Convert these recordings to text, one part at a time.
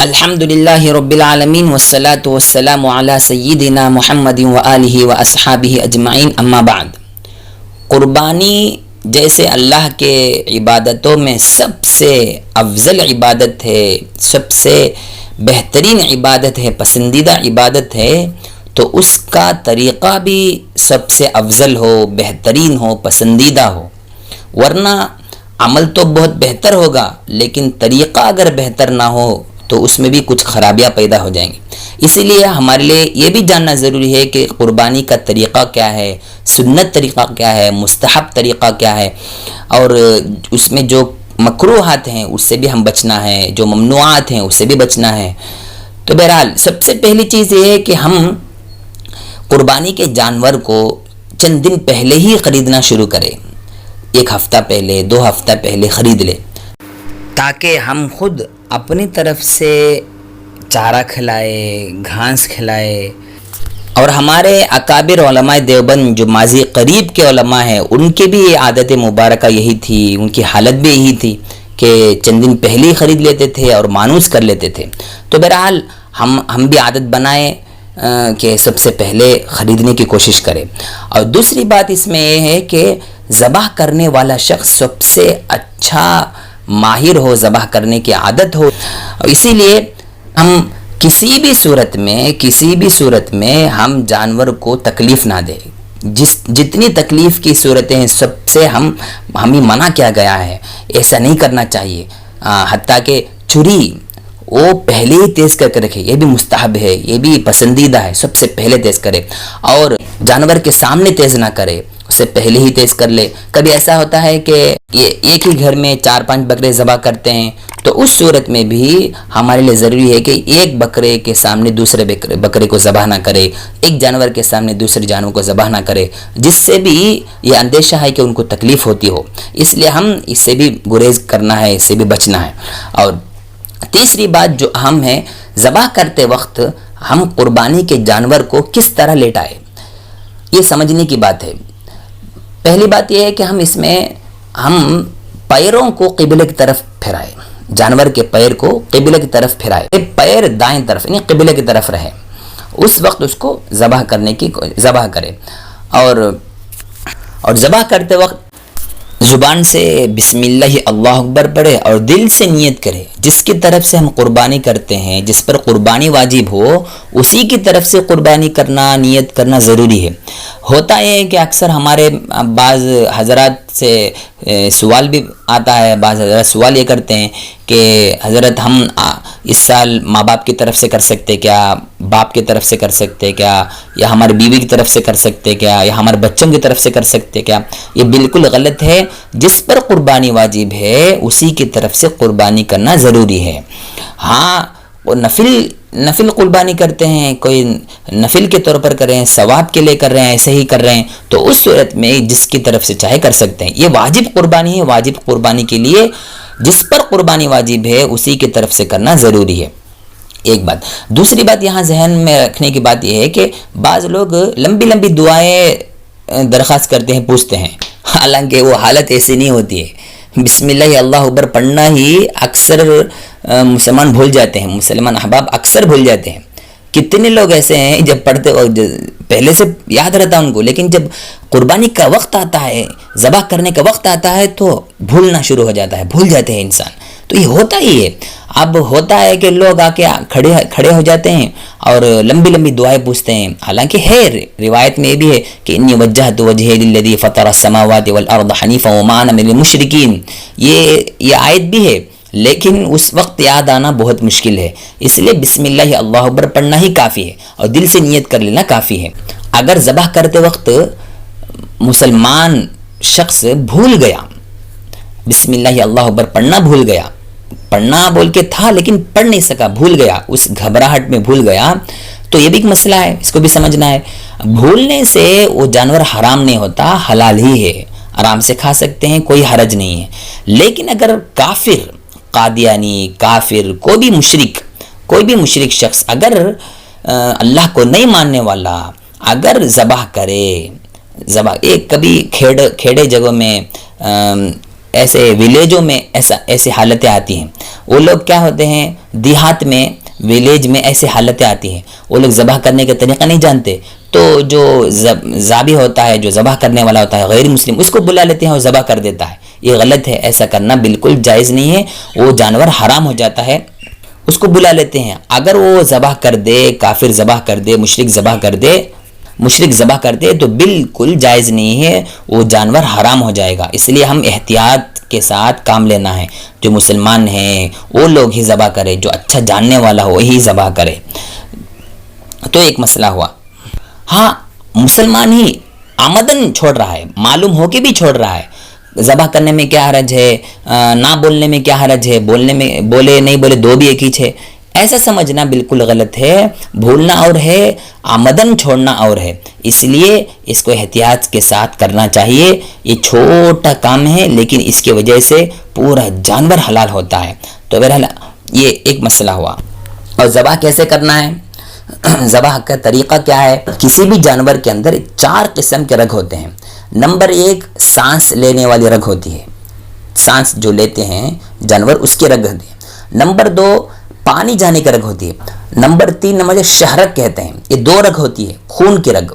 الحمدللہ رب العالمین والصلاة والسلام علی سیدنا محمد وآلہ واصحابہ اجمعین، اما بعد۔ قربانی جیسے اللہ کے عبادتوں میں سب سے افضل عبادت ہے، سب سے بہترین عبادت ہے، پسندیدہ عبادت ہے، تو اس کا طریقہ بھی سب سے افضل ہو، بہترین ہو، پسندیدہ ہو۔ ورنہ عمل تو بہت بہتر ہوگا لیکن طریقہ اگر بہتر نہ ہو تو اس میں بھی کچھ خرابیاں پیدا ہو جائیں گی۔ اسی لیے ہمارے لیے یہ بھی جاننا ضروری ہے کہ قربانی کا طریقہ کیا ہے، سنت طریقہ کیا ہے، مستحب طریقہ کیا ہے، اور اس میں جو مکروہات ہیں اس سے بھی ہم بچنا ہے، جو ممنوعات ہیں اس سے بھی بچنا ہے۔ تو بہرحال سب سے پہلی چیز یہ ہے کہ ہم قربانی کے جانور کو چند دن پہلے ہی خریدنا شروع کریں، 1 ہفتہ پہلے، 2 ہفتہ پہلے خرید لیں، تاکہ ہم خود اپنی طرف سے چارہ کھلائے، گھاس کھلائے۔ اور ہمارے اکابر علماء دیوبند جو ماضی قریب کے علماء ہیں، ان کی بھی یہ عادت مبارکہ یہی تھی، ان کی حالت بھی یہی تھی کہ چند دن پہلے ہی خرید لیتے تھے اور مانوس کر لیتے تھے۔ تو بہرحال ہم بھی عادت بنائیں کہ سب سے پہلے خریدنے کی کوشش کریں۔ اور دوسری بات اس میں یہ ہے کہ ذبح کرنے والا شخص سب سے اچھا ماہر ہو، ذبح کرنے کی عادت ہو۔ اسی لیے ہم کسی بھی صورت میں ہم جانور کو تکلیف نہ دیں۔ جتنی تکلیف کی صورتیں ہیں سب سے ہمیں منع کیا گیا ہے، ایسا نہیں کرنا چاہیے۔ حتیٰ کہ چھری وہ پہلے ہی تیز کر کے رکھے، یہ بھی مستحب ہے، یہ بھی پسندیدہ ہے، سب سے پہلے تیز کرے۔ اور جانور کے سامنے تیز نہ کرے، اس سے پہلے ہی تیز کر لے۔ کبھی ایسا ہوتا ہے کہ یہ ایک ہی گھر میں 4-5 بکرے ذبح کرتے ہیں، تو اس صورت میں بھی ہمارے لیے ضروری ہے کہ ایک بکرے کے سامنے دوسرے بکرے کو ذبح نہ کرے، ایک جانور کے سامنے دوسرے جانور کو ذبح نہ کرے، جس سے بھی یہ اندیشہ ہے کہ ان کو تکلیف ہوتی ہو۔ اس لیے ہم اس سے بھی گریز کرنا ہے، اس سے بھی بچنا ہے۔ اور تیسری بات جو اہم ہے، ذبح کرتے وقت ہم قربانی کے جانور کو کس طرح لیٹائیں، یہ سمجھنے کی بات ہے۔ پہلی بات یہ ہے کہ ہم پیروں کو قبلے کی طرف پھیرائیں، جانور کے پیر کو قبلے کی طرف پھیرائیں، پیر دائیں طرف یعنی قبلے کی طرف رہے، اس وقت اس کو ذبح کرے۔ اور ذبح کرتے وقت زبان سے بسم اللہ اللہ اکبر پڑھے اور دل سے نیت کرے۔ جس کی طرف سے ہم قربانی کرتے ہیں، جس پر قربانی واجب ہو، اسی کی طرف سے قربانی کرنا، نیت کرنا ضروری ہے۔ ہوتا ہے کہ اکثر ہمارے بعض حضرات سے سوال بھی آتا ہے، بعض حضرات سوال یہ کرتے ہیں کہ حضرت ہم اس سال ماں باپ کی طرف سے کر سکتے کیا، باپ کی طرف سے کر سکتے کیا، یا ہماری بیوی کی طرف سے کر سکتے کیا، یا ہمارے بچوں کی طرف سے کر سکتے کیا؟ یہ بالکل غلط ہے۔ جس پر قربانی واجب ہے اسی کی طرف سے قربانی کرنا ضروری ہے۔ ہاں وہ نفل قربانی کرتے ہیں، کوئی نفل کے طور پر کر رہے ہیں، ثواب کے لیے کر رہے ہیں، ایسے ہی کر رہے ہیں، تو اس صورت میں جس کی طرف سے چاہے کر سکتے ہیں۔ یہ واجب قربانی ہے، واجب قربانی کے لیے جس پر قربانی واجب ہے اسی کی طرف سے کرنا ضروری ہے، ایک بات۔ دوسری بات یہاں ذہن میں رکھنے کی بات یہ ہے کہ بعض لوگ لمبی دعائیں درخواست کرتے ہیں، پوچھتے ہیں، حالانکہ وہ حالت ایسی نہیں ہوتی ہے۔ بسم اللہ اللہ اکبر پڑھنا ہی اکثر مسلمان بھول جاتے ہیں، مسلمان احباب اکثر بھول جاتے ہیں۔ کتنے لوگ ایسے ہیں جب پڑھتے پہلے سے یاد رہتا ان کو، لیکن جب قربانی کا وقت آتا ہے، ذبح کرنے کا وقت آتا ہے تو بھولنا شروع ہو جاتا ہے، بھول جاتے ہیں انسان۔ تو یہ ہوتا ہی ہے۔ اب ہوتا ہے کہ لوگ آ کے کھڑے ہو جاتے ہیں اور لمبی دعائیں پوچھتے ہیں، حالانکہ ہے روایت میں یہ بھی ہے کہ انی وجہت وجہی للذی فطر السماوات والارض حنیفا وما انا من المشرکین، یہ آیت بھی ہے، لیکن اس وقت یاد آنا بہت مشکل ہے۔ اس لیے بسم اللہ اللہ اکبر پڑھنا ہی کافی ہے اور دل سے نیت کر لینا کافی ہے۔ اگر ذبح کرتے وقت مسلمان شخص بھول گیا، بسم اللہ اللہ اکبر پڑھنا بھول گیا، پڑھنا بول کے تھا لیکن پڑھ نہیں سکا، بھول گیا، اس گھبراہٹ میں بھول گیا، تو یہ بھی ایک مسئلہ ہے، اس کو بھی سمجھنا ہے۔ بھولنے سے وہ جانور حرام نہیں ہوتا، حلال ہی ہے، آرام سے کھا سکتے ہیں، کوئی حرج نہیں ہے۔ لیکن اگر کافر، قادیانی، کافر، کوئی بھی مشرک شخص اگر اللہ کو نہیں ماننے والا اگر ذبح کرے، کبھی کھیڑے جگہوں میں، ایسے ولیجوں میں ایسی حالتیں آتی ہیں. وہ لوگ کیا ہوتے ہیں, دیہات میں, ویلیج میں ایسی حالتیں آتی ہیں, وہ لوگ ذبح کرنے کا طریقہ نہیں جانتے, تو جو ذابح ہوتا ہے, جو ذبح کرنے والا ہوتا ہے غیر مسلم, اس کو بلا لیتے ہیں اور ذبح کر دیتا ہے. یہ غلط ہے, ایسا کرنا بالکل جائز نہیں ہے, وہ جانور حرام ہو جاتا ہے. اس کو بلا لیتے ہیں, اگر وہ ذبح کر دے, کافر ذبح کر دے, مشرک ذبح کر دے تو بالکل جائز نہیں ہے, وہ جانور حرام ہو جائے گا. اس لیے ہم احتیاط کے ساتھ کام لینا ہے. جو مسلمان ہیں وہ لوگ ہی ذبح کرے, جو اچھا جاننے والا ہو وہی ذبح کرے. تو ایک مسئلہ ہوا. ہاں, مسلمان ہی آمدن چھوڑ رہا ہے, معلوم ہو کے بھی چھوڑ رہا ہے. ذبح کرنے میں کیا حرج ہے, نہ بولنے میں کیا حرج ہے, بولے نہیں بولے دو بھی ایک ہی ہے, ایسا سمجھنا بالکل غلط ہے. بھولنا اور ہے, آمدن چھوڑنا اور ہے. اس لیے اس کو احتیاط کے ساتھ کرنا چاہیے. یہ چھوٹا کام ہے لیکن اس کی وجہ سے پورا جانور حلال ہوتا ہے. تو بہرحال یہ ایک مسئلہ ہوا. اور ذبح کیسے کرنا ہے, ذبح کا طریقہ کیا ہے. کسی بھی جانور کے اندر 4 قسم کے رگ ہوتے ہیں. نمبر 1 سانس لینے والی رگ ہوتی ہے, سانس جو لیتے ہیں جانور اس کی رگ ہوتی ہے. نمبر 2 پانی جانے کی رگ ہوتی ہے. نمبر 3 نمبر شہرک کہتے ہیں, یہ 2 رگ ہوتی ہے, خون کی رگ.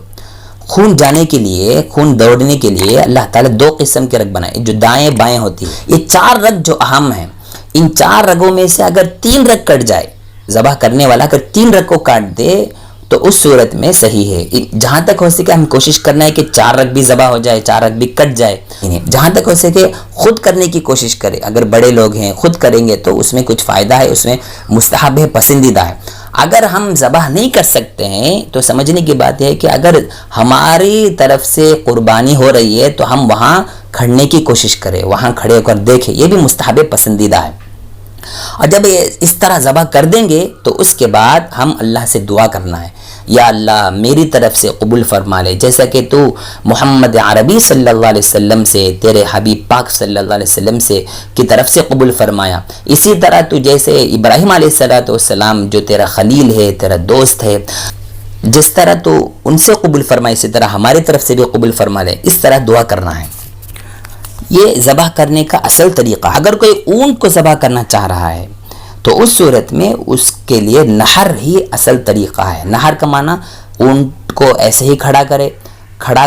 خون جانے کے لیے, خون دوڑنے کے لیے اللہ تعالیٰ 2 قسم کے رگ بنائے جو دائیں بائیں ہوتی ہے. یہ 4 رگ جو اہم ہیں, ان 4 رگوں میں سے اگر 3 رگ کٹ جائے, ذبح کرنے والا اگر 3 رگ کو کاٹ دے تو اس صورت میں صحیح ہے. جہاں تک ہو سکے ہم کوشش کرنا ہے کہ 4 رگ بھی ذبح ہو جائے, 4 رگ بھی کٹ جائے. جہاں تک ہو سکے خود کرنے کی کوشش کرے. اگر بڑے لوگ ہیں خود کریں گے تو اس میں کچھ فائدہ ہے, اس میں مستحب ہے, پسندیدہ ہے. اگر ہم ذبح نہیں کر سکتے ہیں تو سمجھنے کی بات ہے کہ اگر ہماری طرف سے قربانی ہو رہی ہے تو ہم وہاں کھڑنے کی کوشش کریں, وہاں کھڑے ہو کر دیکھیں. یہ بھی مستحب پسندیدہ ہے. اور جب اس طرح ذبح کر دیں گے تو اس کے بعد ہم اللہ سے دعا کرنا ہے, یا اللہ میری طرف سے قبول فرما لے, جیسا کہ تو محمد عربی صلی اللہ علیہ وسلم سے, تیرے حبیب پاک صلی اللہ علیہ وسلم سے کی طرف سے قبول فرمایا. اسی طرح تو جیسے ابراہیم علیہ السلام جو تیرا خلیل ہے, تیرا دوست ہے, جس طرح تو ان سے قبول فرمائے اسی طرح ہماری طرف سے بھی قبول فرما لے. اس طرح دعا کرنا ہے. یہ ذبح کرنے کا اصل طریقہ. اگر کوئی اونٹ کو ذبح کرنا چاہ رہا ہے تو اس صورت میں اس کے لیے نہر ہی اصل طریقہ ہے. نہر کا معنی اونٹ کو ایسے ہی کھڑا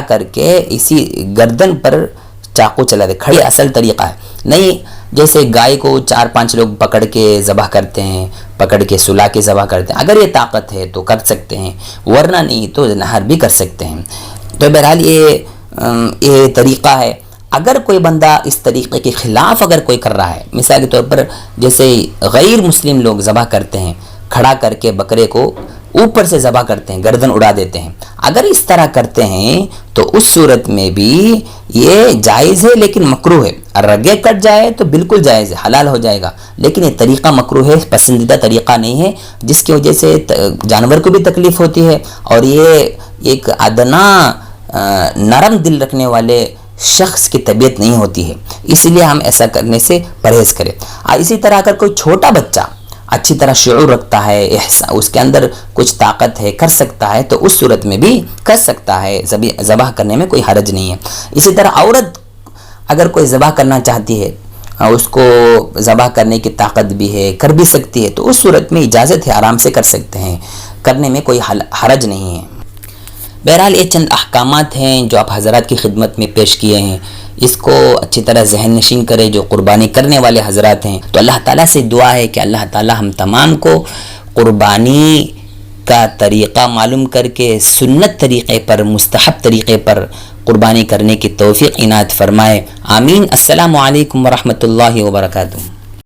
کر کے اسی گردن پر چاقو چلا دے, کھڑی اصل طریقہ ہے. نہیں جیسے گائے کو 4-5 لوگ پکڑ کے ذبح کرتے ہیں, پکڑ کے سلا کے ذبح کرتے ہیں. اگر یہ طاقت ہے تو کر سکتے ہیں, ورنہ نہیں تو نہر بھی کر سکتے ہیں. تو بہرحال یہ طریقہ ہے. اگر کوئی بندہ اس طریقے کے خلاف اگر کوئی کر رہا ہے, مثال کے طور پر جیسے غیر مسلم لوگ ذبح کرتے ہیں, کھڑا کر کے بکرے کو اوپر سے ذبح کرتے ہیں, گردن اڑا دیتے ہیں, اگر اس طرح کرتے ہیں تو اس صورت میں بھی یہ جائز ہے لیکن مکروہ ہے. رگیں کٹ جائے تو بالکل جائز ہے, حلال ہو جائے گا, لیکن یہ طریقہ مکروہ ہے, پسندیدہ طریقہ نہیں ہے, جس کی وجہ سے جانور کو بھی تکلیف ہوتی ہے اور یہ ایک ادنا نرم دل رکھنے والے شخص کی طبیعت نہیں ہوتی ہے. اسی لیے ہم ایسا کرنے سے پرہیز کریں. اسی طرح اگر کوئی چھوٹا بچہ اچھی طرح شعور رکھتا ہے, اس کے اندر کچھ طاقت ہے, کر سکتا ہے, تو اس صورت میں بھی کر سکتا ہے, ذبح کرنے میں کوئی حرج نہیں ہے. اسی طرح عورت اگر کوئی ذبح کرنا چاہتی ہے, اس کو ذبح کرنے کی طاقت بھی ہے, کر بھی سکتی ہے, تو اس صورت میں اجازت ہے, آرام سے کر سکتے ہیں, کرنے میں کوئی حرج نہیں ہے. بہرحال یہ چند احکامات ہیں جو آپ حضرات کی خدمت میں پیش کیے ہیں. اس کو اچھی طرح ذہن نشین کرے جو قربانی کرنے والے حضرات ہیں. تو اللہ تعالیٰ سے دعا ہے کہ اللہ تعالیٰ ہم تمام کو قربانی کا طریقہ معلوم کر کے سنت طریقے پر, مستحب طریقے پر قربانی کرنے کی توفیق عنایت فرمائے. آمین. السلام علیکم ورحمۃ اللہ وبرکاتہ.